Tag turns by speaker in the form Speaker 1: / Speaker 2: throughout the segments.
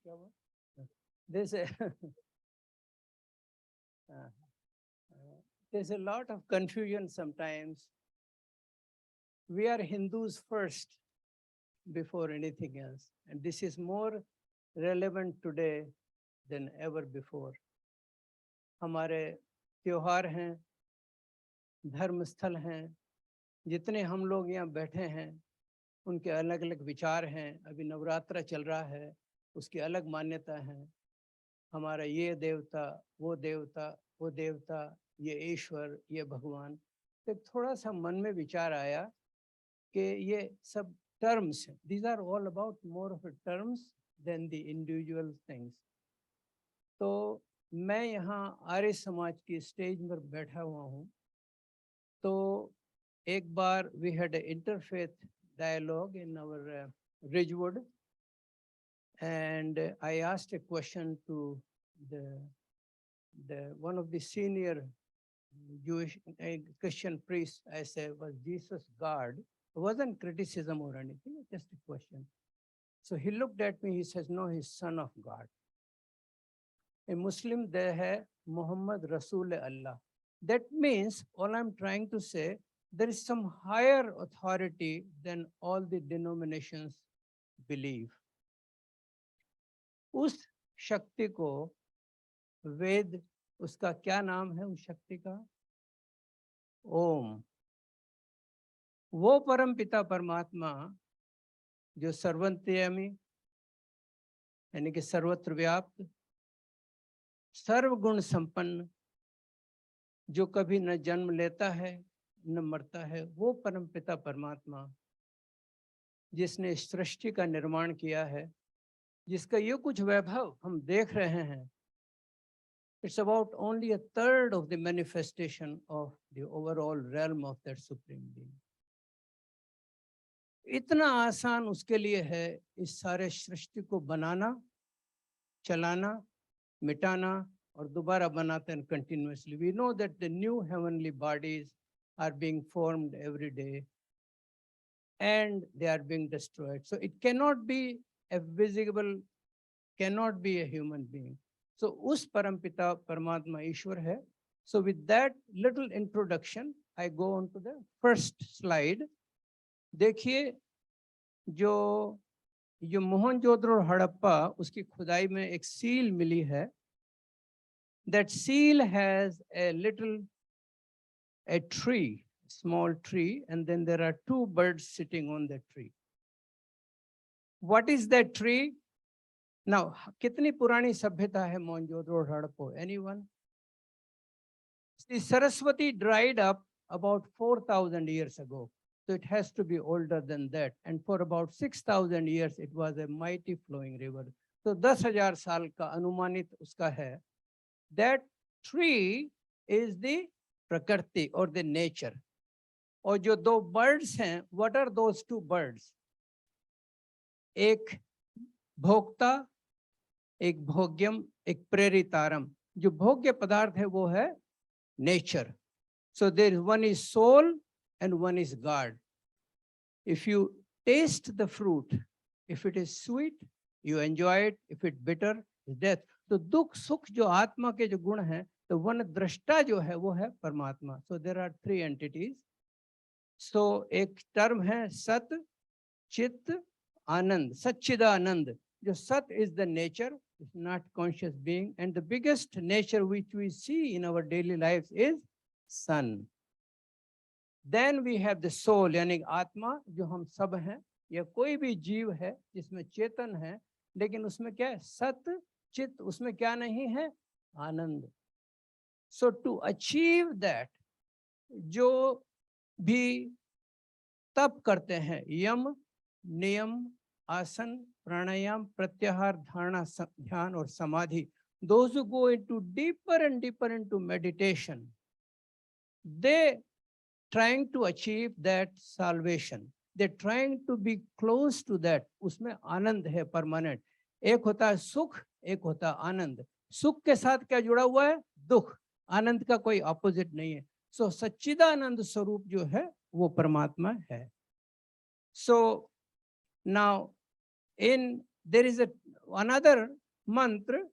Speaker 1: क्या हुआ? There's a there's a lot of confusion sometimes. We are Hindus first before anything else, and this is more relevant today than ever before. हमारे त्योहार हैं, धर्म स्थल हैं, जितने हम लोग यहाँ बैठे हैं उनके अलग अलग विचार हैं। अभी नवरात्र चल रहा है, उसकी अलग मान्यता है। हमारा ये देवता, वो देवता, वो देवता, ये ईश्वर, ये भगवान। तो थोड़ा सा मन में विचार आया कि ये सब टर्म्स हैं, these are all about more of terms then the individual things. तो मैं यहाँ आर्य समाज की स्टेज पर बैठा हुआ हूँ। तो एक बार we had interfaith dialogue in our Ridgewood, and I asked a question to the one of the senior Jewish Christian priests. I said, was Jesus God? It wasn't criticism or anything, just a question. So he looked at me, he says, no, he's son of God. A Muslim there hai Muhammad Rasul Allah. That means, all I'm trying to say, there is some higher authority than all the denominations believe. उस शक्ति को वेद, उसका क्या नाम है उस शक्ति का? ओम। वो परम पिता परमात्मा जो सर्वंतर्यामी यानी कि सर्वत्र व्याप्त, सर्वगुण संपन्न, जो कभी न जन्म लेता है न मरता है, वो परम पिता परमात्मा जिसने सृष्टि का निर्माण किया है, जिसका ये कुछ वैभव हम देख रहे हैं, it's about only a third of the manifestation of the overall realm of that supreme being. इतना आसान उसके लिए है इस सारे सृष्टि को बनाना, चलाना, मिटाना और दोबारा बनाते हैं continuously. We know that the new heavenly bodies are being formed every day and they are being destroyed. So it cannot be a visible, cannot be a human being. So us Parampita Paramatma Ishwar hai. So with that little introduction, I go on to the first slide. देखिए जो मोहनजोदड़ो और हड़प्पा उसकी खुदाई में एक seal मिली है. That seal has a tree, small tree, and then there are two birds sitting on the tree. What is that tree? Now, कितनी पुरानी सभ्यता है मोहनजोदड़ो और Harappa? Anyone? The Saraswati dried up about 4,000 years ago. So it has to be older than that. And for about 6,000 years, it was a mighty flowing river. So 10,000 साल का अनुमानित उसका है. That tree is the prakriti or the nature. और जो दो birds हैं, what are those two birds? एक भोक्ता, एक भोग्यम, एक प्रेरितारम. जो भोग्य पदार्थ है वो है nature. So there is one is soul and one is God. If you taste the fruit, if it is sweet, you enjoy it. If it's bitter, it's death. तो दुख सुख जो आत्मा के जो गुण हैं, तो वन दृष्टा जो है वो है परमात्मा. So there are three entities. So एक टर्म है सत, चित्त, आनंद, सच्चिदानंद. जो सत is the nature, is not conscious being, and the biggest nature which we see in our daily lives is sun. Then we have the soul, यानी आत्मा जो हम सब हैं, या कोई भी जीव है जिसमें चेतन है, लेकिन उसमें क्या है? सत, चित्त, उसमें क्या नहीं है? आनंद. So to achieve that, जो भी तप करते हैं, यम, नियम, आसन, प्राणायाम, प्रत्याहार, धारणा, ध्यान और समाधि, those who go into deeper and deeper into meditation, they trying to achieve that salvation. They're trying to be close to that. उसमें आनंद है permanent. एक होता है सुख, एक होता है आनंद. सुख के साथ क्या जुड़ा हुआ है? दुख. आनंद का कोई opposite नहीं है. So सच्चिदानंद स्वरूप जो है वो परमात्मा है. So now there is a another मंत्र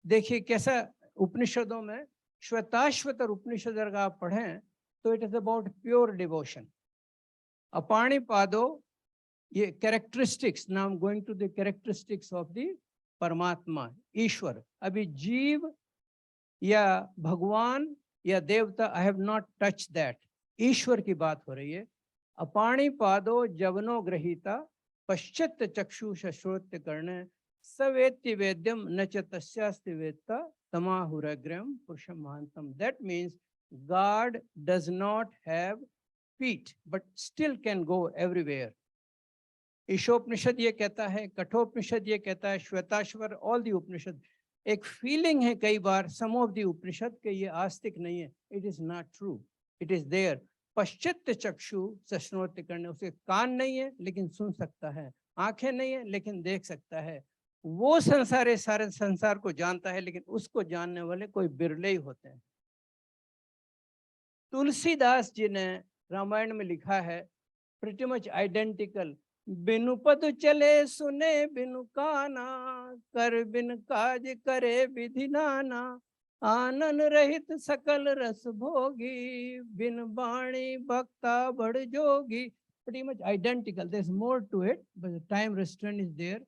Speaker 1: देखिए कैसा उपनिषदों में श्वेताश्वतर उपनिषद अगर आप पढ़ें तो it is about pure devotion. अपाणिपादो, ये characteristics, now I am going to the characteristics of the Paramatma Ishwar. अभी जीव या भगवान या देवता, I have not touch that. ईश्वर की बात हो रही है. अपाणिपादो जवनो गृहीता पश्चित चक्षुष श्रोत्य कर्ण सवेत्ति वेद्यम न च तस्यास्ति वेत्ता तमाहुरग्रम पुरुषम महांतम. That means God does not have feet but still can go everywhere. Ishopanishad ये कहता है, कठोपनिषद ये कहता है, श्वेताश्वर, ऑल दी उपनिषद. एक फीलिंग है कई बार सम ऑफ दी उपनिषद के ये आस्तिक नहीं है. It is not true. It is there. पश्चित चक्षु सश्नोत्य करने, उसे कान नहीं है लेकिन सुन सकता है, आंखें नहीं है लेकिन देख सकता है. वो संसार सारे संसार को जानता है लेकिन उसको जानने वाले कोई बिरले ही होते हैं. तुलसीदास जी ने रामायण में लिखा है प्रिटी मच आइडेंटिकल. बिनु पद चले सुने बिनु काना, कर बिन काज करे विधि नाना, आनन रहित सकल रस भोगी, बिन बाणी भक्ता बड़ जोगी. pretty much identical. There's more to it, but the time restraint is there.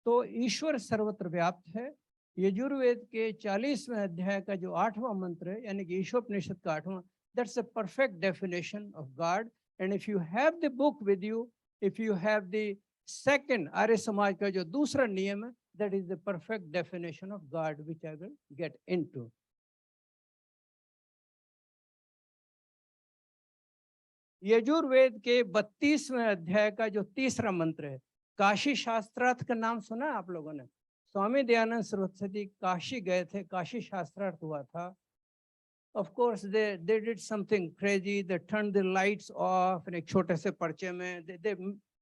Speaker 1: तो ईश्वर सर्वत्र व्याप्त है. यजुर्वेद के 40वें अध्याय का जो 8वां मंत्र है, यानी कि ईशोपनिषद का 8वां, that's a perfect definition of God. And if you have the book with you, if you have the second Arya Samaj का जो दूसरा नियम है, that is the perfect definition of God, which I will get into. Yajurveda के 32वें अध्याय का जो तीसरा मंत्र है, काशी शास्त्रार्थ का नाम सुना आप लोगों ने? स्वामी दयानंद सरस्वती काशी गए थे, काशी शास्त्रार्थ हुआ था. Of course they did something crazy. They turned the lights off. एक छोटे से पर्चे में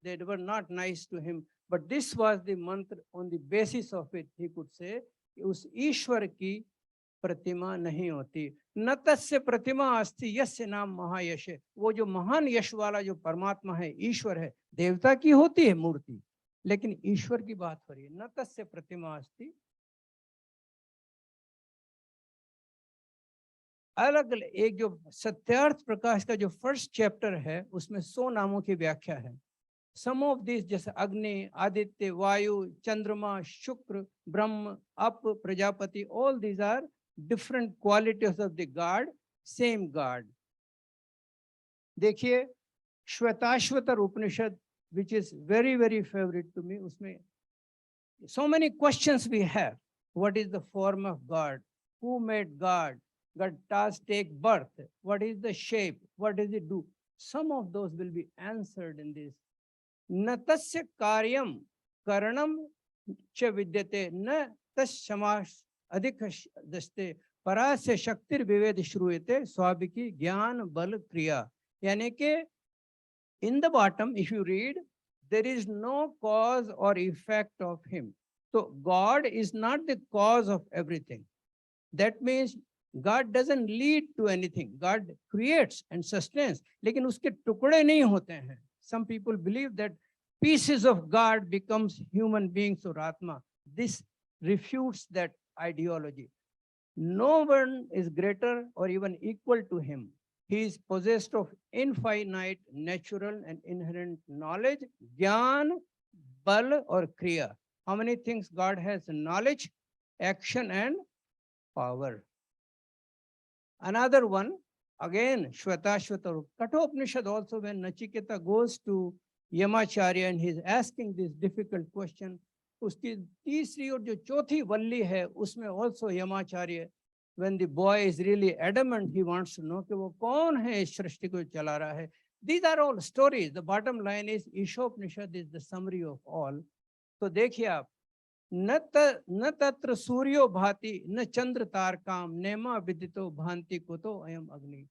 Speaker 1: they were not nice to him. But this was the mantra. On the basis of it he could say उस ईश्वर की प्रतिमा नहीं होती. न तस्य प्रतिमा अस्ति यस्य नाम महायश. वो जो महान यश वाला जो परमात्मा है, ईश्वर है, देवता की होती है मूर्ति, लेकिन ईश्वर की बात हो रही है. न तस्य प्रतिमा अस्ति. अलग एक जो सत्यार्थ प्रकाश का जो फर्स्ट चैप्टर है उसमें 100 नामों की व्याख्या है. सम ऑफ दिस जैसे अग्नि, आदित्य, वायु, Chandrama, Shukra, Brahma, Ap, Prajapati, all these are different qualities of the God, same God. देखिए श्वेताश्वतर उपनिषद, which is very very favorite to me, उसमें so many questions we have. What is the form of God? Who made God? God does take birth. What is the shape? What does it do? Some of those will be answered in this. न तस्य कार्यम करणम च विद्यते न तस्मास अधिक दस्ते परास्य शक्तिर विवेद श्रूयते स्वाभिकी ज्ञान बल क्रिया. यानी कि in the bottom if you read there is no cause or effect of him. So God is not the cause of everything. That means God doesn't lead to anything. God creates and sustains, लेकिन उसके टुकड़े नहीं होते हैं. Some people believe that pieces of God becomes human beings or Atma. This refutes that ideology. No one is greater or even equal to him. He is possessed of infinite natural and inherent knowledge, jnana, bal or kriya. How many things God has? Knowledge, action and power. Another one, again, Shvetashvatar, Kathopanishad also, when Nachiketa goes to Yamacharya and he's asking this difficult question, उसकी तीसरी और जो चौथी वल्ली है उसमें also Yamacharya, when the boy is really adamant, he wants to know कि वो कौन है इस सृष्टि को चला रहा है. These are all stories. The bottom line is Ishopanishad is the summary of all. तो देखिए आप, न तत्र सूर्यो भाति न चंद्र तारकाम नेमा विदितो भांति कुतो अयम अग्नि.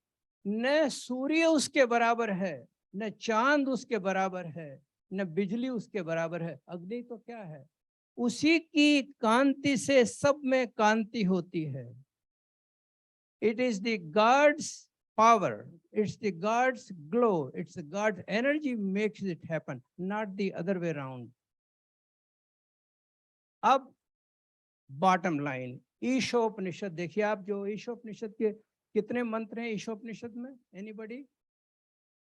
Speaker 1: न सूर्य उसके बराबर है, न चांद उसके बराबर है, न बिजली उसके बराबर है. अग्नि तो क्या है? उसी की कांति से सब में कांति होती है. It is the God's power, it's the God's glow, it's the God's energy makes it happen, not the other way around. अब बॉटम लाइन, ईशोपनिषद देखिए आप, जो ईशोपनिषद के कितने मंत्र हैं ईशोपनिषद में? एनीबॉडी?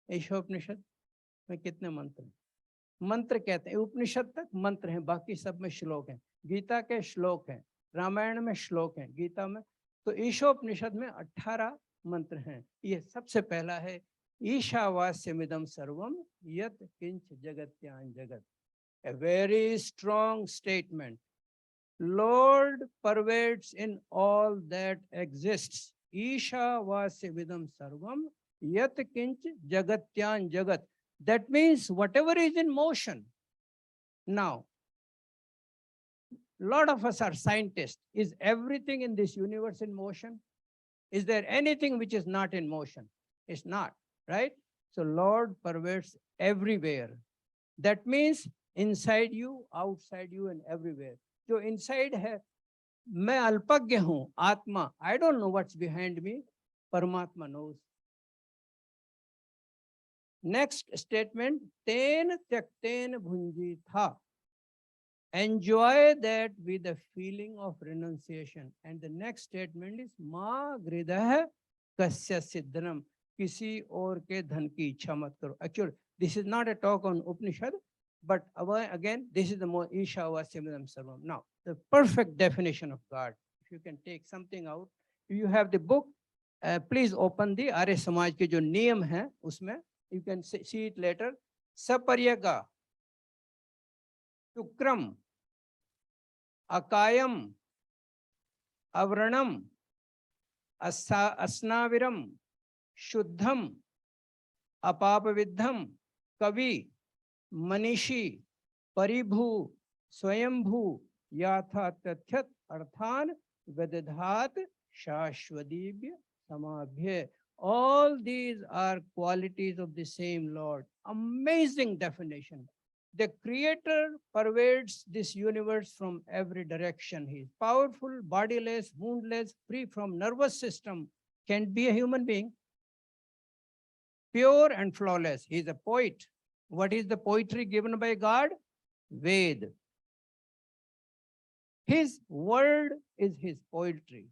Speaker 1: ईशोपनिषद में कितने मंत्र हैं? मंत्र कहते हैं, उपनिषद तक मंत्र हैं, बाकी सब में श्लोक हैं। गीता के श्लोक हैं, रामायण में श्लोक हैं, गीता में। तो ईशोपनिषद में 18 मंत्र हैं। ये सबसे पहला है, ईशावास्यमिदं सर्वम यत् किंच जगत्यां जगत। A very strong statement. Lord pervades in all that exists. Ishavasyavidam sarvam yat kinch jagatyan jagat. That means whatever is in motion. Now, lot of us are scientists. Is everything in this universe in motion? Is there anything which is not in motion? It's not, right? So Lord pervades everywhere. That means inside you, outside you, and everywhere. जो inside है, मैं अल्पज्ञ हूं, आत्मा, I don't know what's behind me, परमात्मा knows. Next statement, तेन त्यक्तेन भुंजी था. Enjoy that with a feeling of renunciation. And the next statement is मा गृदः कस्य सिद्धनम. किसी और के धन की इच्छा मत करो. Actually, this is not a talk on Upanishad, but again, this is the more Ishavasyavidam sarvam. Now, the perfect definition of God. If you can take something out, if you have the book, please open the Arya Samaj के जो नियम हैं उसमें, you can see it later. सपर्यगा, शुक्रम, अकायम, अव्रणम, अस्नाविरम, शुद्धम, अपापविद्धम, कवि, मनीषी, परिभू, स्वयंभू, याथा तथ्यत अर्थान वेदधात शाश्वदीव्य समाभ्य. All these are qualities of the same Lord. Amazing definition. The Creator pervades this universe from every direction. He is powerful, bodiless, woundless, free from nervous system. Can't be a human being. Pure and flawless. He is a poet. What is the poetry given by God? Ved. His word is his poetry.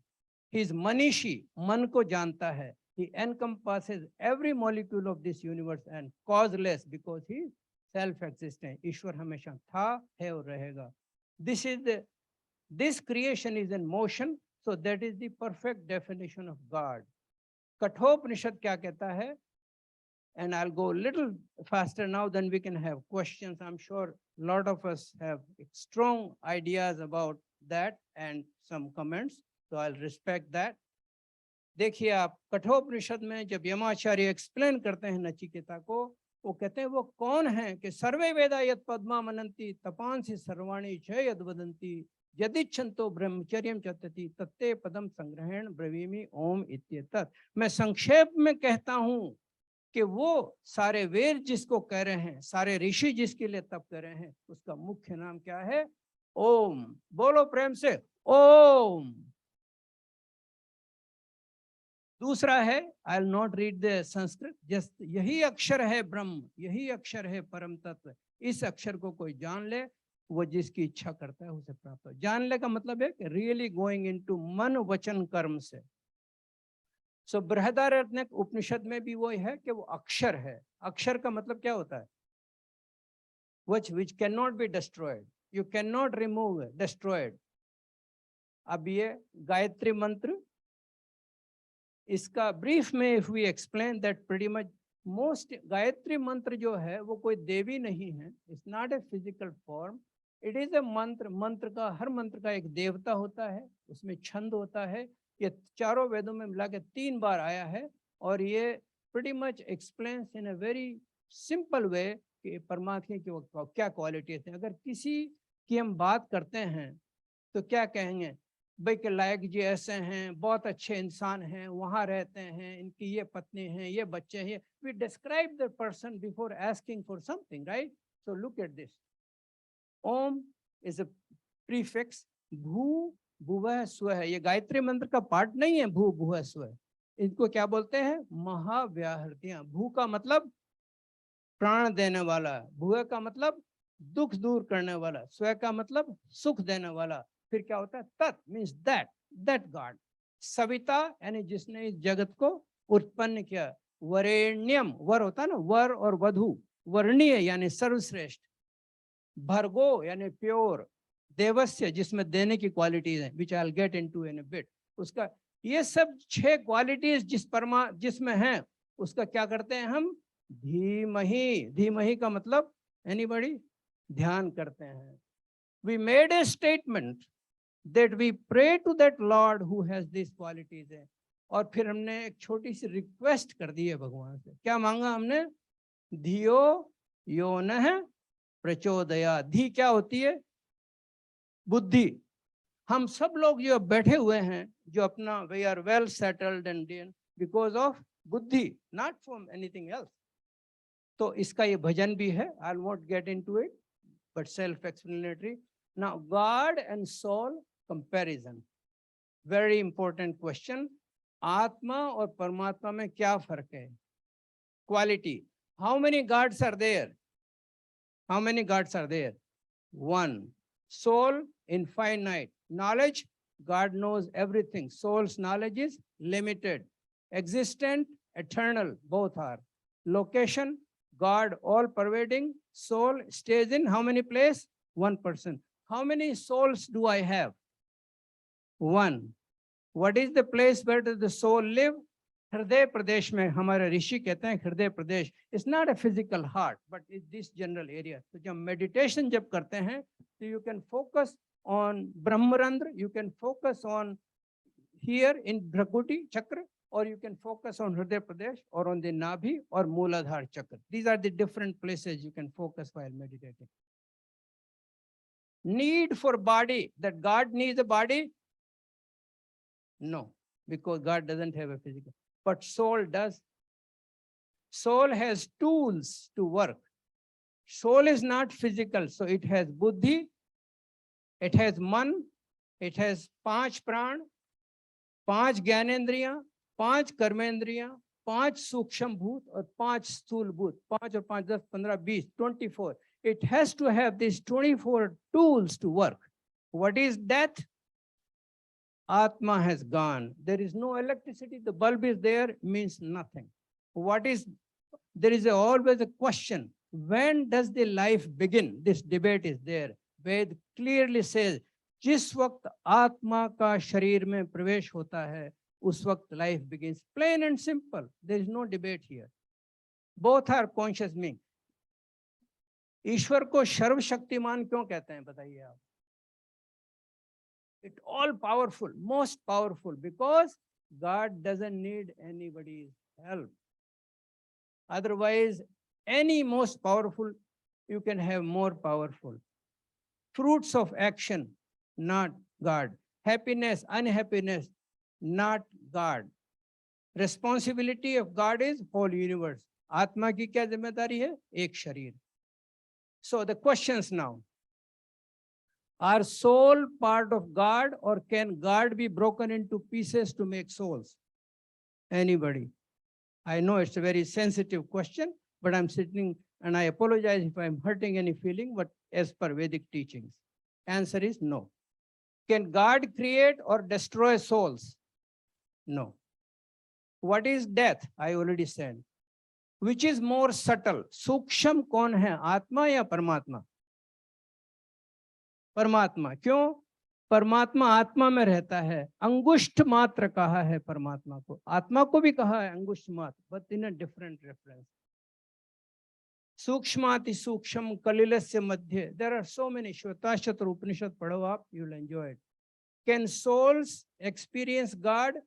Speaker 1: He is Manishi, man ko janta hai. He encompasses every molecule of this universe and causeless because he is self-existent. Ishwar hamesha tha, hai aur rahega. This creation is in motion, so that is the perfect definition of God. Kathopanishad kya kehta hai? And I'll go a little faster now, then we can have questions. I'm sure a lot of us have strong ideas about that and some comments, so I'll respect that. देखिए आप, कठोपनिषद में जब Yamacharya explain करते हैं नचिकेता को, वो कहते हैं वो कौन है कि सर्वे वेदा यत् पद्मा मनन्ति तपांसि सर्वाणि च यद् वदन्ति यदिच्छन्तो ब्रह्मचर्यं चतति तत्ते पदम संग्रहेण ब्रवीमि ओम इत्येतत्. मैं संक्षेप में कहता हूँ कि वो सारे वेद जिसको कह रहे हैं, सारे ऋषि जिसके लिए तप कर रहे हैं, उसका मुख्य नाम क्या है? ओम. बोलो प्रेम से ओम. दूसरा है, I will not read the Sanskrit, just यही अक्षर है ब्रह्म, यही अक्षर है परम तत्व. इस अक्षर को कोई जान ले, वो जिसकी इच्छा करता है उसे प्राप्त हो. जानने का मतलब है कि रियली गोइंग इनटू मन वचन कर्म से. सो बृहदारण्यक उपनिषद में भी वो है कि वो अक्षर है. अक्षर का मतलब क्या होता है? which cannot be destroyed, you cannot remove, destroyed. अब ये गायत्री मंत्र, इसका ब्रीफ में if we explain that pretty much most Gayatri मंत्र जो है वो कोई देवी नहीं है. It's not a physical form. It is a मंत्र. मंत्र का, हर मंत्र का एक देवता होता है, उसमें छंद होता है. ये चारों वेदों में मिला के 3 बार आया है और ये pretty much explains in a very simple way कि परमात्मा की क्या क्वालिटीज हैं. अगर किसी की हम बात करते हैं तो क्या कहेंगे? भाई के लायक जी ऐसे हैं, बहुत अच्छे इंसान हैं, वहाँ रहते हैं, इनकी ये पत्नी हैं, ये बच्चे हैं. We describe the person before asking for something, right? So look at this. Om is a prefix. भू भुवः स्वः, ये गायत्री मंत्र का पार्ट नहीं है. भू भुवः स्वः, इनको क्या बोलते हैं? महाव्याहृतियां. भू का मतलब प्राण देने वाला, भुवः का मतलब दुख दूर करने वाला, स्व का मतलब सुख देने वाला। फिर क्या होता है, तत् मीन्स दैट गॉड। सविता यानी जिसने इस जगत को उत्पन्न किया। वरेण्यम, वर होता है ना, वर और वधु, वर्णीय यानी सर्वश्रेष्ठ। भर्गो यानी प्योर। देवस्य जिसमें देने की क्वालिटीज है, which I will get into in a bit. उसका ये सब 6 क्वालिटीज जिसमें है, उसका क्या करते हैं हम, धीमहि। धीमहि का मतलब एनीबॉडी, ध्यान करते हैं। We made a statement that we pray to that lord who has this qualities है। और फिर हमने एक छोटी सी रिक्वेस्ट कर दी है भगवान से। क्या मांगा हमने, धियो यो न प्रचोदया। धी क्या होती है, बुद्धि। हम सब लोग जो बैठे हुए हैं, जो अपना we are well settled and because of buddhi, not from anything else. तो इसका ये भजन भी है, I will not get into it, but self explanatory. Now God and soul comparison, very important question. आत्मा और परमात्मा में क्या फर्क है, quality. How many gods are there, how many gods are there, one. Soul, infinite. Knowledge, God knows everything. Soul's knowledge is limited. Existent, eternal, both are. Location, God all pervading. Soul stays in how many places? One person. How many souls do I have? One. What is the place where does the soul live? हृदय प्रदेश में। हमारे ऋषि कहते हैं हृदय प्रदेश is not a physical heart but is this general area. तो जब meditation जब करते हैं तो you can focus on Brahmarandhra, you can focus on here in bhrukuti chakra, और यू कैन फोकस ऑन हृदय प्रदेश और ऑन द नाभि और मूलाधार चक्र। These are the different places you can focus while meditating. Need for body, that God needs a body, no, because God doesn't have a physical, but soul does. Soul has tools to work. Soul is not physical, so it has buddhi, it has man, it has 5 प्राण, 5 ज्ञानेंद्रियां, 5 कर्मेंद्रियां, 5 सूक्ष्म भूत और 5 स्थूल भूत। 5 और 5 10 15 20 24। It has to have these 24 tools to work. What is death? Atma has gone. There is no electricity. The bulb is there, means nothing. What is, there is always a question. When does the life begin? This debate is there. Ved clearly says, जिस वक्त आत्मा का शरीर में प्रवेश होता है, उस वक्त life begins. Plain and simple. There is no debate here. Both are conscious being. ईश्वर को सर्वशक्तिमान क्यों कहते हैं, बताइए आप? It all powerful, most powerful, because God doesn't need anybody's help. Otherwise, any most powerful, you can have more powerful. Fruits of action, not God. Happiness, unhappiness, not God. Responsibility of God is whole universe. आत्मा की क्या जिम्मेदारी है? एक शरीर. So the questions now. Are soul part of God, or can God be broken into pieces to make souls? Anybody? I know it's a very sensitive question, but I'm sitting and I apologize if I'm hurting any feeling, but as per Vedic teachings, answer is no. Can God create or destroy souls? No. What is death? I already said. Which is more subtle? सूक्ष्म कौन है, आत्मा या परमात्मा? परमात्मा। क्यों? परमात्मा आत्मा में रहता है। अंगुष्ठ मात्र कहा है परमात्मा को, आत्मा को भी कहा है अंगुष्ठ मात्र, but in a different reference. सूक्ष्माति सूक्ष्म कलिलस्य मध्य। There are so many. Shvetashvatara Upanishad पढ़ो आप, you will enjoy it. Can souls experience God?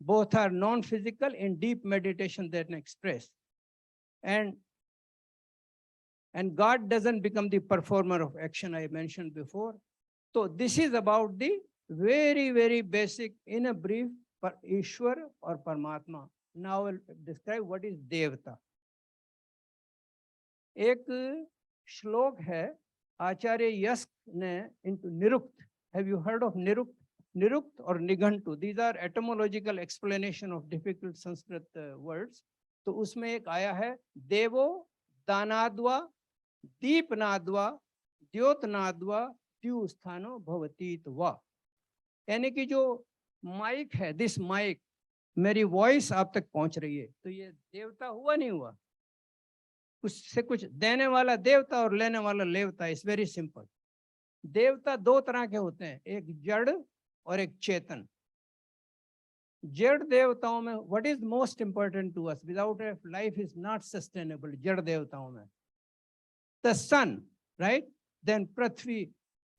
Speaker 1: Both are non physical, in deep meditation they can express. And God doesn't become the performer of action I mentioned before. So this is about the very, very basic, in a brief, Ishwar or Paramatma. Now I'll describe what is Devta. एक श्लोक है आचार्य यस्क ने into Nirukta. Have you heard of निरुक्त? निरुक्त और Nighantu. These are etymological explanation of difficult Sanskrit words. तो उसमें एक आया है देवो दानाद्वा दीपनाद्वा द्योतनाद्वा द्यू स्थानो भवतीत वा, यानी कि जो माइक है, दिस माइक, मेरी वॉइस आप तक पहुंच रही है, तो ये देवता हुआ नहीं हुआ? उससे कुछ देने वाला देवता और लेने वाला लेवता। It's very simple. देवता दो तरह के होते हैं, एक जड़ और एक चेतन। जड़ देवताओं में what is most important to us, without it life is not sustainable. जड़ देवताओं में the sun, right, then Prithvi,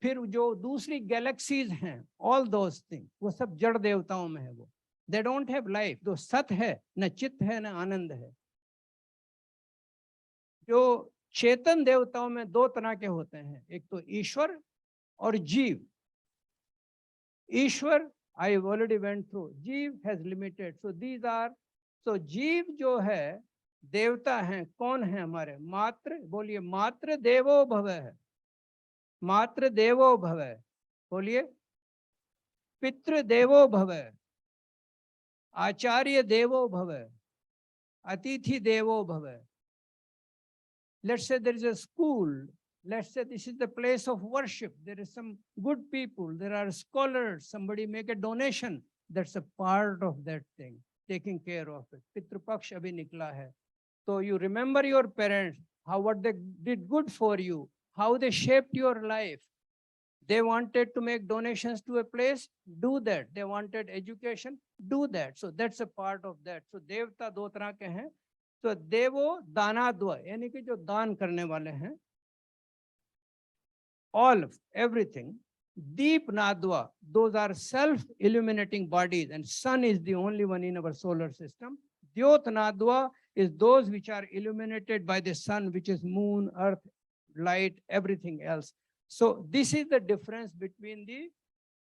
Speaker 1: फिर जो दूसरी गैलेक्सीज हैं, ऑल दोस थिंग, वो सब जड़ देवताओं में है। वो दे डोंट हैव लाइफ। जो सत है, न चित्त है, न आनंद है। जो चेतन देवताओं में दो तरह के होते हैं, एक तो ईश्वर और जीव। Ishwar I already went through, jiva has limited. So these are, so जीव जो है देवता हैं, कौन है हमारे? मात्र, बोलिए, मात्र देवो भव है। मात्र देवो भव, बोलिए, पितृ देवो भव, आचार्य देवो भव, अतिथि देवो भव। Let's say there is a school, let's say this is the place of worship, there is some good people, there are scholars, somebody make a donation, that's a part of that thing, taking care of it. Pitru Paksh abhi nikla hai, so you remember your parents, how what they did good for you, how they shaped your life. They wanted to make donations to a place, do that. They wanted education, do that. So that's a part of that. So देवता दो तरह के हैं। तो देवो दानाद्वा, यानी कि जो दान करने वाले हैं, all everything. Deep nadwa, those are self-illuminating bodies, and sun is the only one in our solar system. Dyot nadwa is those which are illuminated by the sun, which is moon, earth, light, everything else. So this is the difference between the,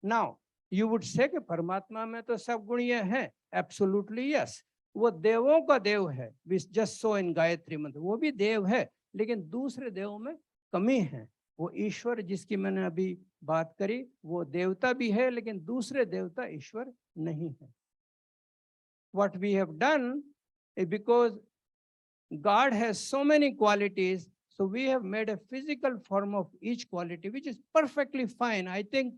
Speaker 1: now you would say कि परमात्मा में तो सब गुण ये हैं, absolutely yes. वो देवों का देव है, we just saw in Gayatri मंत्र, वो भी देव है, लेकिन दूसरे देवों में कमी है। वो ईश्वर जिसकी मैंने अभी बात करी, वो देवता भी है, लेकिन दूसरे देवता ईश्वर नहीं है। What we have done is, because God has so many qualities, so we have made a physical form of each quality, which is perfectly fine. I think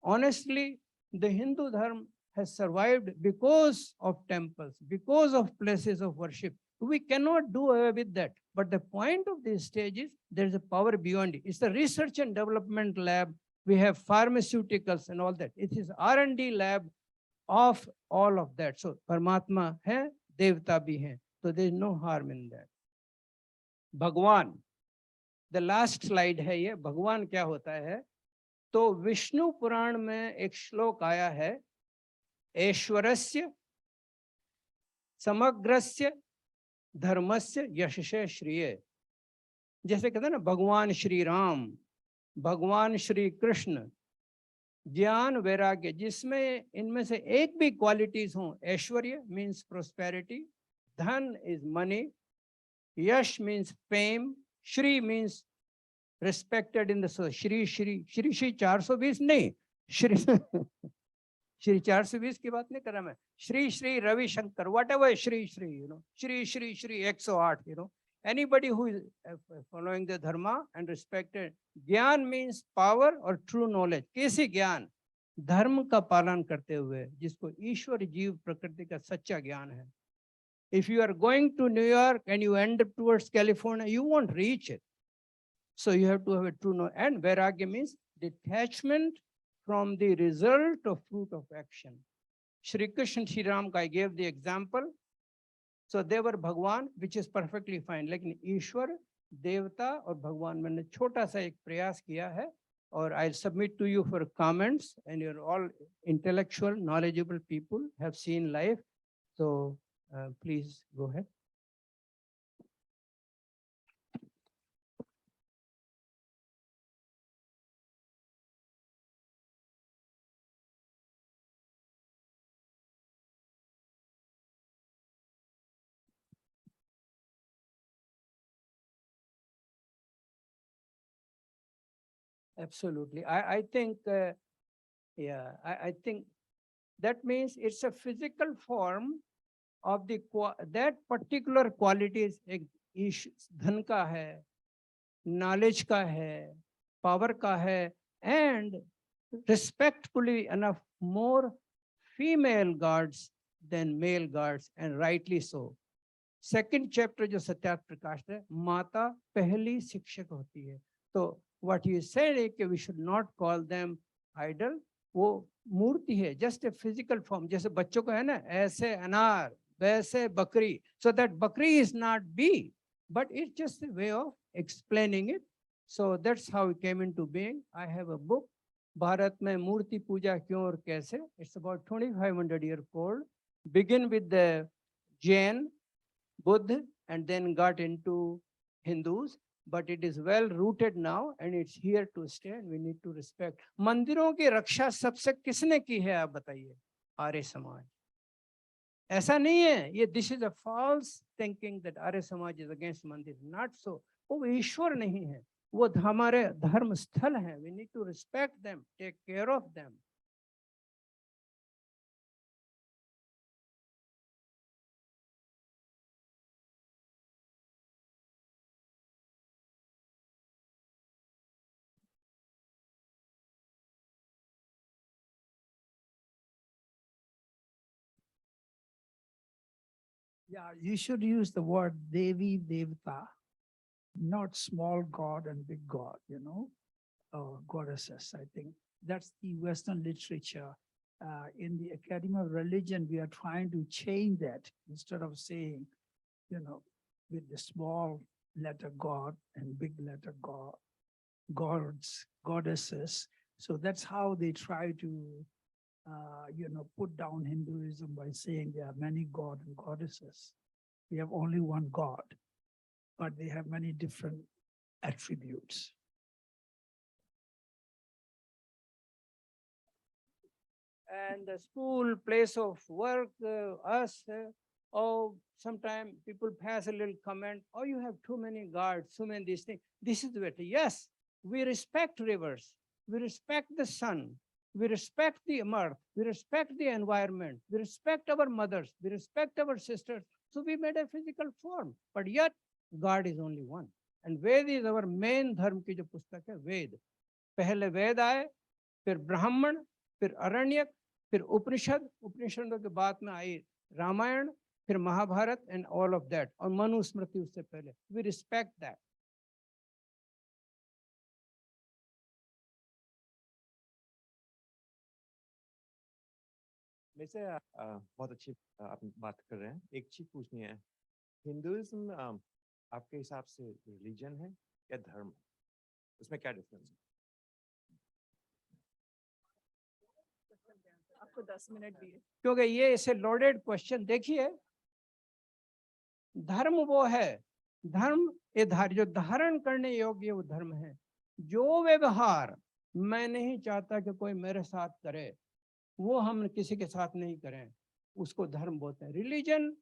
Speaker 1: honestly, the Hindu Dharma has survived because of temples, because of places of worship. We cannot do away with that. But the point of this stage is there is a power beyond it. It's a research and development lab. We have pharmaceuticals and all that. It is R&D lab of all of that. So Paramatma hai, Devta bhi hai. So there is no harm in that. Bhagwan. The last slide है ये, भगवान क्या होता है? तो विष्णु पुराण में एक श्लोक आया है, ऐश्वरस्य समग्रस्य धर्मस्य यशसे श्रिये। जैसे कहते हैं ना, भगवान श्री राम, भगवान श्री कृष्ण, ज्ञान वैराग्य, जिसमें इनमें से एक भी क्वालिटीज हों। ऐश्वर्य मीन्स प्रोस्पेरिटी, धन is money, Yash means fame, Shri means respected in the soul. Shri Shri Shri Shri 420 नहीं, श्री श्री 420 की बात नहीं कर रहा मैं। Shri Shri Ravishankar, whatever Shri Shri, you know, Shri Shri Shri 108, you know, anybody who is following the dharma and respected. ज्ञान means power और true knowledge. कैसे ज्ञान? धर्म का पालन करते हुए, जिसको ईश्वर जीव प्रकृति का सच्चा ज्ञान है। If you are going to New York and you end up towards California, you won't reach it. So you have to have a true knowledge. And vairagya means detachment from the result of fruit of action. Shri Krishna, Shri Ram, I gave the example. So they were Bhagwan, which is perfectly fine. लेकिन ईश्वर, देवता और भगवान, मैंने छोटा सा एक प्रयास किया है, और I'll submit to you for comments, and you're all intellectual, knowledgeable people, have seen life. So please go ahead. Absolutely. I think, yeah, I think that means it's a physical form of the that particular qualities. एक धन का है, knowledge का है, power का है, and respectfully enough more female guards than male guards, and rightly so. Second chapter जो सत्यार्थ प्रकाश है, माता पहली शिक्षक होती है। तो व्हाट यू सेड है कि we should not call them idol, वो मूर्ति है, जस्ट ए फिजिकल फॉर्म। जैसे बच्चों को है ना, ऐसे अनार वैसे बकरी, सो दैट बकरी is not be, but it's just a way of explaining it. So that's how it came into being. I have a book, Bharat में मूर्ति पूजा क्यों और कैसे। It's about 2500 year old, begin with the Jain, Buddha, and then got into Hindus, but it is well rooted now and it's here to stay and we need to respect. मंदिरों की रक्षा सबसे किसने की है आप बताइए? आर्य समाज। ऐसा नहीं है ये, this is a false thinking that Arya Samaj is against मंदिर, not so. वो ईश्वर नहीं है, वो हमारे धर्म स्थल हैं, we need to respect them, take care of them.
Speaker 2: Yeah, you should use the word Devi Devta, not small god and big god, goddesses. I think that's the Western literature. In the Academy of Religion, we are trying to change that instead of saying, with the small letter God and big letter God, gods, goddesses. So that's how they try to put down Hinduism by saying there are many gods and goddesses. We have only one God, but they have many different attributes.
Speaker 1: And the school, place of work, us, oh, sometimes people pass a little comment, oh, you have too many guards, too many these things. This is the way. Yes, we respect rivers, we respect the sun, we respect the earth, we respect the environment, we respect our mothers, we respect our sisters. So we made a physical form, but yet God is only one. And Ved is our main धर्म की जो पुस्तक है, वेद। पहले वेद आए, फिर ब्राह्मण, फिर अरण्यक, फिर उपनिषद, उपनिषदों के बाद में आई रामायण, फिर Mahabharata, and all of that, और मनुस्मृति उससे पहले। We respect that.
Speaker 3: वैसे बहुत अच्छी आप बात कर रहे हैं। एक चीज पूछनी है, हिंदुइज्म आपके हिसाब से रिलीजन है या धर्म? उसमें क्या डिफरेंस है?
Speaker 4: आपको 10 मिनट दिए,
Speaker 1: क्योंकि ये ऐसे लोडेड क्वेश्चन। देखिए, धर्म वो है, धर्म ये जो धारण करने योग्य वो धर्म है। जो व्यवहार मैं नहीं चाहता कि कोई मेरे साथ करे, वो हम किसी के साथ नहीं करें, उसको धर्म बोलते हैं। Religion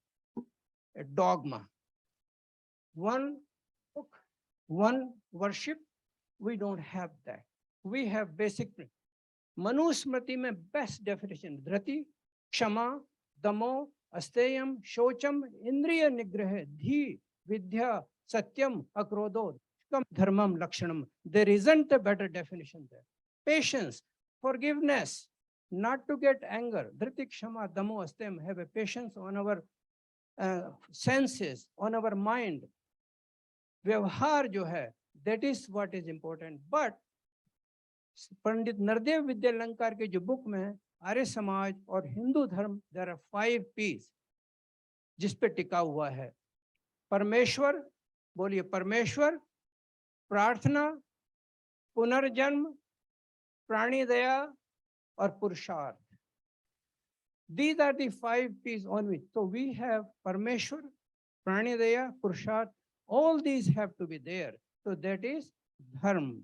Speaker 1: dogma, one book, one worship, we don't have that, we have basic. Manusmriti में बेस्ट डेफिनेशन, धृति, क्षमा, दमो, अस्तेयम, शौचम, इंद्रिय निग्रह, धी, विद्या, सत्यम, अक्रोधो, धर्मम, लक्षणम। There isn't a better definition there. Patience, forgiveness, not to get anger. Dhriti, Kshama, Damo, Astem, have a patience on our senses, on our mind. व्यवहार जो है, that is what is important. But पंडित नरदेव विद्यालंकार के जो book में आर्य समाज और हिंदू धर्म, there are 5 P's जिस पे टिका हुआ है। परमेश्वर, बोलिए परमेश्वर, प्रार्थना, पुनर्जन्म, प्राणी दया और पुरुषार्थ। These are the 5 P's on which. So we have Parmeshwar, Pranidaya, Purusharth, all these have to be there. So that is dharma.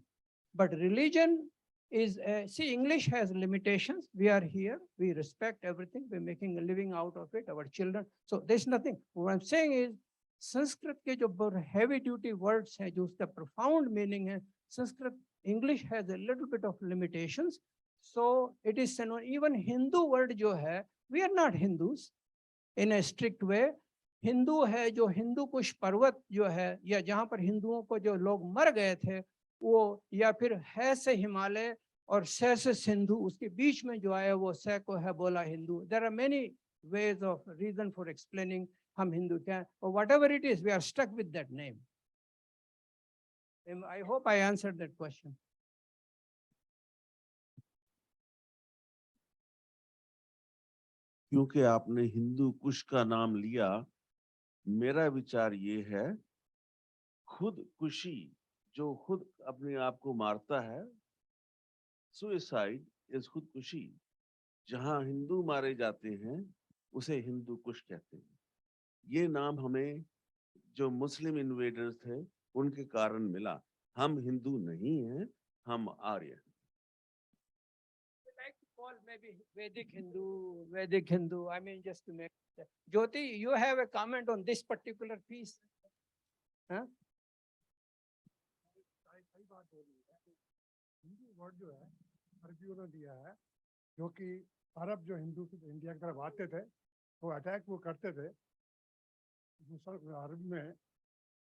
Speaker 1: But religion is, see, English has limitations. We are here, we respect everything, we're making a living out of it, our children. So there's nothing. What I'm saying is, Sanskrit के जो heavy duty words हैं, जो उसका profound meaning है, Sanskrit, English has a little bit of limitations. So it is even Hindu word जो है, we are not Hindus in a strict way. Hindu है जो हिंदू कुश पर्वत जो है, या जहाँ पर हिंदुओं को जो लोग मर गए थे, वो या फिर है से हिमालय और से सिंधु, उसके बीच में जो आया वो से को है बोला Hindu. There are many ways of reason for explaining हम हिंदू क्या, or whatever it is, we are stuck with that name. I hope I answered that question.
Speaker 4: क्योंकि आपने हिंदू कुश का नाम लिया, मेरा विचार ये है, खुदकुशी जो खुद अपने आप को मारता है, सुसाइड इज खुदकुशी. जहां हिंदू मारे जाते हैं उसे हिंदू कुश कहते हैं. ये नाम हमें जो मुस्लिम इन्वेडर्स थे उनके कारण मिला. हम हिंदू नहीं हैं, हम आर्य हैं.
Speaker 1: We like to call maybe Vedic Hindu. I mean, just to make. Jyoti, you have a comment on this particular piece? Huh?
Speaker 5: सही बात हो रही है. हिंदू वर्ड जो है अरबियों ने दिया है, क्योंकि अरब जो हिंदू इंडिया की तरफ आते थे वो अटैक वो करते थे. अरब में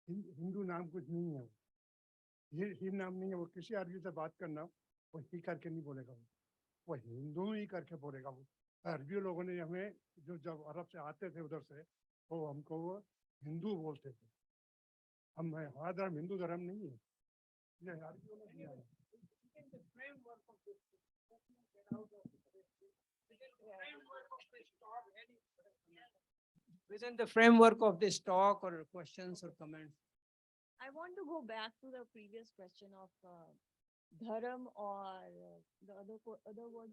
Speaker 5: हिंदू नाम कुछ नहीं है. ही नाम नहीं है. वो किसी अरबी से बात करना वो ही करके नहीं बोलेगा, वो हिंदू ही करके बोलेगा. वो अरबी लोगों ने हमें जो जब अरब से आते थे उधर से वो हमको वो हिंदू बोलते थे. हमारा धर्म हिंदू धर्म नहीं है. ये अरबियों ने दिया है.
Speaker 1: Within the framework of this talk or questions or comments.
Speaker 6: I want to go back to the previous question of dharam or the other word,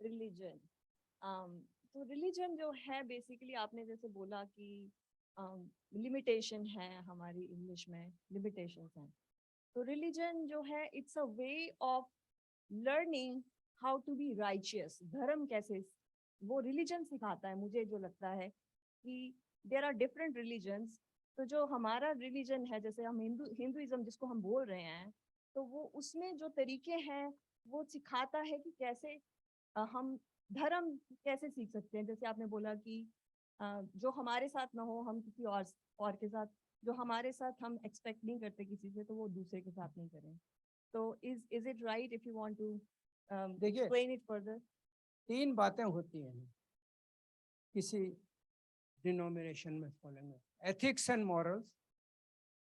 Speaker 6: religion. तो religion जो है basically आपने जैसे बोला कि limitation है, हमारी English में limitations हैं. तो religion जो है it's a way of learning how to be righteous. धर्म कैसे, वो religion सिखाता है. मुझे जो लगता है कि there are different religions. तो जो हमारा रिलीजन है, जैसे हम हिंदुइज्म जिसको हम बोल रहे हैं, तो वो उसमें जो तरीके हैं वो सिखाता है कि कैसे हम धर्म कैसे सीख सकते हैं. जैसे आपने बोला कि जो हमारे साथ ना हो हम किसी और के साथ, जो हमारे साथ हम एक्सपेक्ट नहीं करते किसी से, तो वो दूसरे के साथ नहीं करें. तो is it right if you want to explain it further?
Speaker 1: 3 बातें होती हैं किसी डिनोमिनेशन में following: ethics and morals,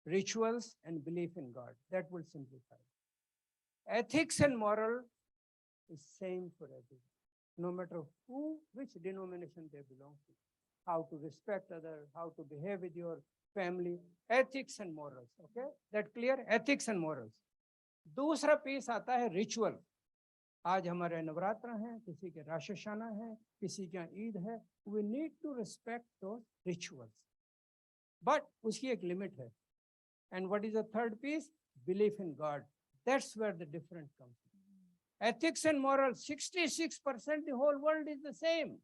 Speaker 1: rituals and belief in God. That will simplify. Ethics and moral is same for everyone, no matter which denomination they belong to. How to respect others, how to behave with your family, ethics and morals. Okay, that clear? Ethics and morals. दूसरा piece आता है ritual. आज हमारे नवरात्र हैं, किसी के राशशाना है, किसी का ईद है. We need to respect those rituals. But उसकी एक लिमिट है. And what is the third piece? Belief in God. That's where the difference comes. Ethics and morals, 66%, the whole world is the same.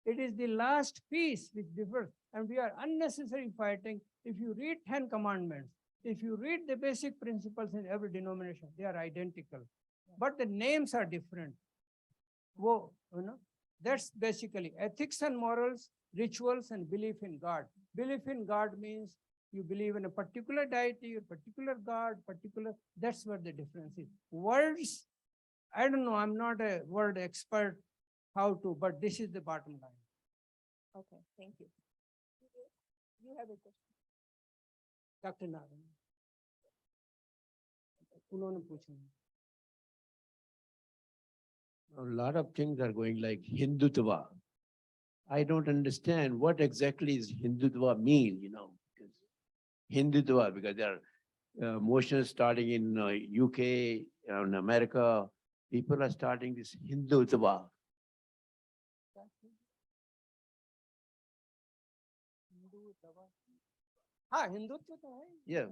Speaker 1: It is the last piece which differs. And we are unnecessarily fighting. If you read 10 commandments, if you read the basic principles in every denomination, they are identical. But the names are different. Whoa, you know, that's basically ethics and morals, rituals, and belief in God. Belief in God means you believe in a particular deity, a particular God, that's where the difference is. Words, I don't know, I'm not a word expert how to, but this is the bottom line.
Speaker 6: Okay, thank you. You have a question.
Speaker 1: Dr. Narayan. उन्होंने पूछा.
Speaker 7: A lot of things are going like Hindutva. I don't understand what exactly is Hindutva mean, because Hindutva, because there are motions starting in UK, in America, people are starting this Hindutva.
Speaker 1: हाँ, हिंदुत्व तो है.
Speaker 7: Yeah.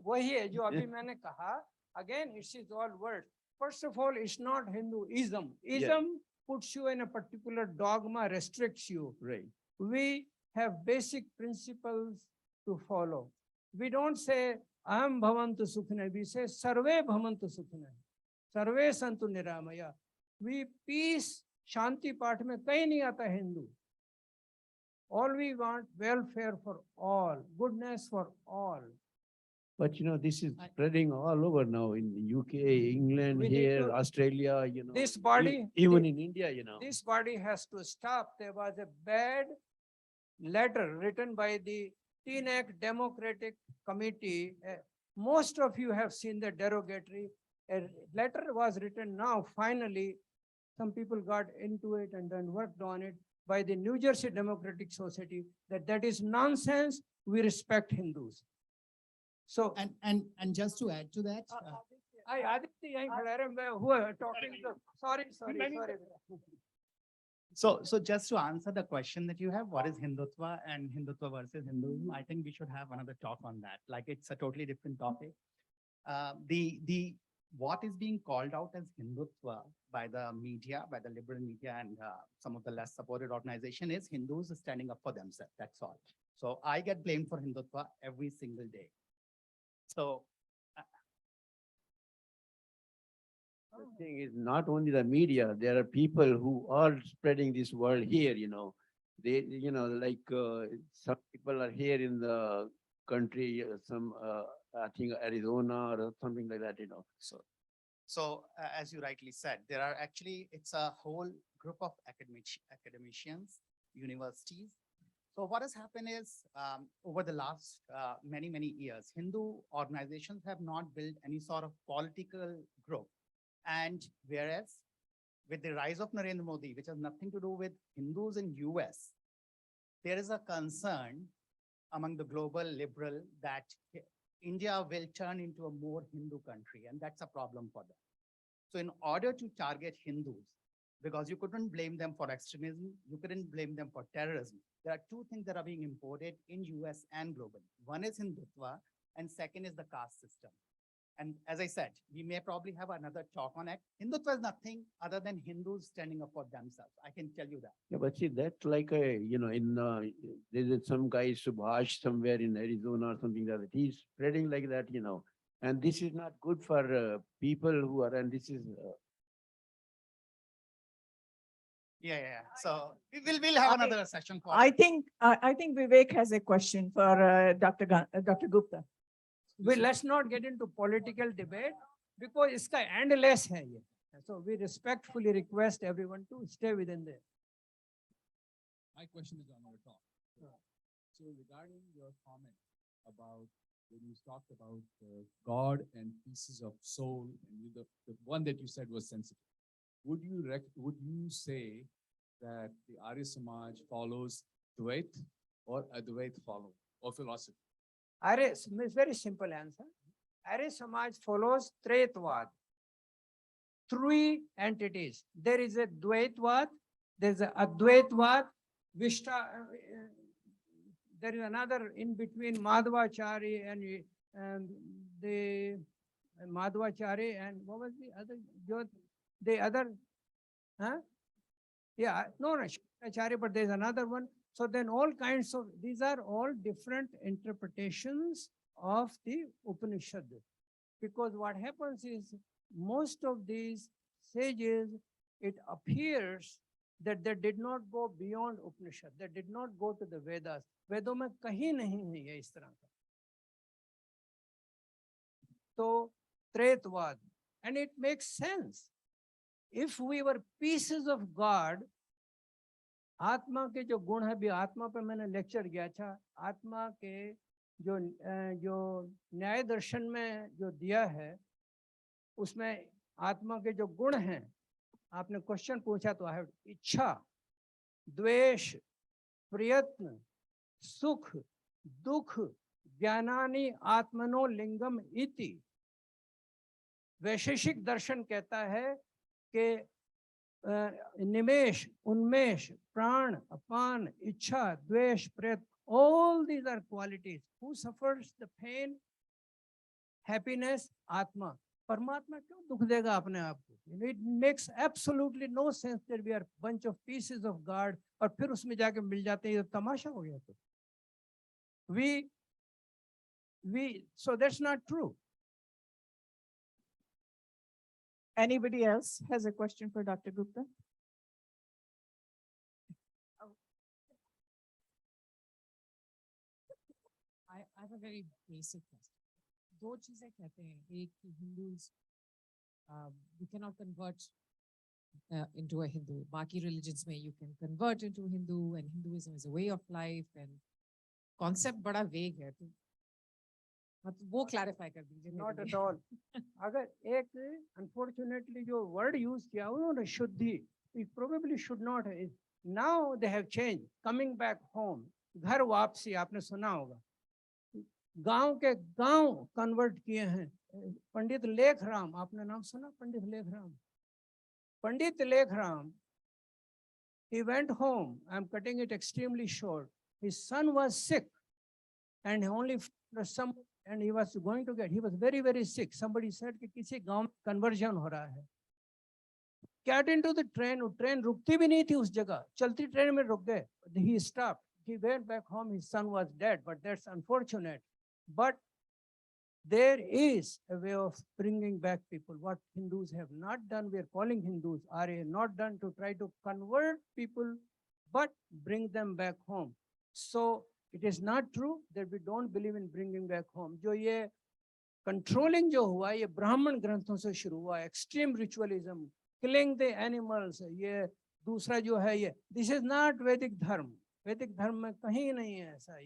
Speaker 1: वही है जो अभी मैंने कहा. Again, it is all words. First of all, it's not Hinduism. Ism puts you in a particular dogma, restricts you.
Speaker 7: Right.
Speaker 1: We have basic principles to follow. We don't say, Aham bhavantu sukhina. We say, Sarve bhavantu sukhina. Sarve santu niramaya. We peace, shanti part mein kahin nahi aata Hindu. All we want welfare for all, goodness for all.
Speaker 7: But this is
Speaker 8: I-
Speaker 7: spreading all over now in the UK, England,
Speaker 1: We need
Speaker 7: here,
Speaker 1: to-
Speaker 7: Australia,
Speaker 1: This
Speaker 7: e-
Speaker 1: body-
Speaker 7: even in India.
Speaker 1: This body has to stop. There was a bad letter written by the Teaneck Democratic Committee. Most of you have seen the derogatory. A letter was written now, finally, some people got into it and then worked on it by the New Jersey Democratic Society, that is nonsense. We respect Hindus. So
Speaker 8: And just to add to that,
Speaker 1: Aditya yahin khada hai, main hua talking to, sorry.
Speaker 8: so just to answer the question that you have, what is Hindutva and Hindutva versus Hinduism? I think we should have another talk on that. Like, it's a totally different topic. What is being called out as Hindutva by the media, by the liberal media and some of the less supported organization is Hindus standing up for themselves. That's all. So I get blamed for Hindutva every single day. So
Speaker 7: The thing is, not only the media, there are people who are spreading this word here. They, some people are here in the country, some, I think Arizona or something like that.
Speaker 8: So as you rightly said, there are actually, it's a whole group of academicians, universities. So what has happened is, over the last many years, Hindu organizations have not built any sort of political group. And whereas with the rise of Narendra Modi, which has nothing to do with Hindus in US, there is a concern among the global liberal that India will turn into a more Hindu country, and that's a problem for them. So in order to target Hindus, because you couldn't blame them for extremism, you couldn't blame them for terrorism. There are two things that are being imported in US and globally. One is Hindutva, and second is the caste system. And as I said, we may probably have another talk on it. Hindutva is nothing other than Hindus standing up for themselves. I can tell you that.
Speaker 7: Yeah, but see, that's like there's some guy Subhash somewhere in Arizona or something like that. He's spreading like that. And this is not good for people who are, and this is,
Speaker 8: Yeah. So we'll have another session. for
Speaker 9: I
Speaker 8: it.
Speaker 9: think Vivek has a question for Dr. Gupta.
Speaker 1: Let's not get into political debate because iska endless hai ye. So we respectfully request everyone to stay within there.
Speaker 10: My question is on our talk. So regarding your comment about when you talked about God and pieces of soul, and the one that you said was sensitive, would you say that the Arya Samaj follows Dvait or Advait follow or philosophy?
Speaker 1: It's very simple answer. Arya Samaj follows Traitvad. Three entities. There is a Dvaitvad, there is a Advaitvad, there is another in between Madhvachari and the Madhvachari and what was the other? Huh? Yeah, no, Acharya, but there's another one. So then all kinds of, these are all different interpretations of the Upanishad. Because what happens is most of these sages, it appears that they did not go beyond Upanishad. They did not go to the Vedas. Vedo mein kahin nahi hai ye is tarah ka. So, Traitvad. And it makes sense. If we were pieces of God, आत्मा के जो गुण है भी आत्मा पे मैंने lecture किया था आत्मा के जो न्याय दर्शन में जो दिया है उसमें आत्मा के जो गुण हैं आपने क्वेश्चन पूछा तो है इच्छा द्वेष प्रयत्न सुख दुख ज्ञानानि आत्मनो लिंगम इति वैशेषिक दर्शन कहता है कि निमेश उन्मेष प्राण अपान इच्छा द्वेष प्रयत्न all these are qualities. Who suffers the pain? Happiness, आत्मा. परमात्मा क्यों दुख देगा अपने आप को? It makes absolutely no sense that we are bunch of pieces of God और फिर उसमें जाके मिल जाते हैं, ये तमाशा हो गया तो. So that's not true.
Speaker 9: Anybody else has a question for Dr. Gupta?
Speaker 11: a very basic question. दो चीजें कहते हैं, एक कि Hindus, you cannot convert into a Hindu. बाकी religions में you can convert into Hindu, and Hinduism is a way of life, and concept बड़ा vague है. तो मतलब वो clarify कर दीजिए मेरे
Speaker 1: Not
Speaker 11: लिए.
Speaker 1: at all. अगर एक unfortunately जो word use किया उन्होंने शुद्धि, it probably should not have. Now they have changed. Coming back home, घर वापसी आपने सुना होगा. गांव के गांव कन्वर्ट किए हैं. पंडित लेखराम, आपने नाम सुना पंडित लेखराम? पंडित Lekhram, he went home. I'm cutting it extremely short. His son was sick, and only some, and he was going to get. He was very, very sick. Somebody said कि किसी गांव में conversion हो रहा है. Get into the train. वो train रुकती भी नहीं थी उस जगह. चलती ट्रेन में रुक गए. He stopped. He went back home. His son was dead, but that's unfortunate. But there is a way of bringing back people. What Hindus have not done, we are calling Hindus, are not done to try to convert people, but bring them back home. So it is not true that we don't believe in bringing back home. जो ये controlling जो हुआ, ये ब्राह्मण ग्रंथों से शुरू हुआ, extreme ritualism, killing the animals, ये दूसरा जो है ये, this is not वैदिक धर्म. वैदिक धर्म में कहीं नहीं है ऐसा.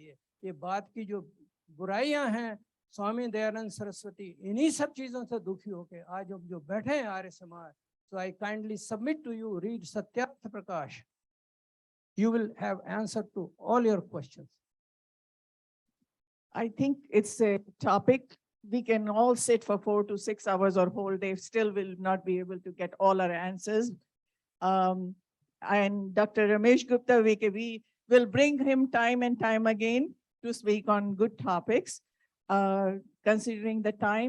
Speaker 1: ये बात की जो बुराइयां हैं, स्वामी दयानंद सरस्वती इन्हीं सब चीजों से दुखी होके आज अब जो बैठे हैं Arya Samaj. So I kindly submit to you, read Satyarth Prakash. You will have answer to all your questions.
Speaker 9: I think it's a topic we can all sit for 4 to 6 hours or whole day, still will not be able to get all our answers. And Dr. Ramesh Gupta, we will bring him time and time again to speak on good topics, considering the time.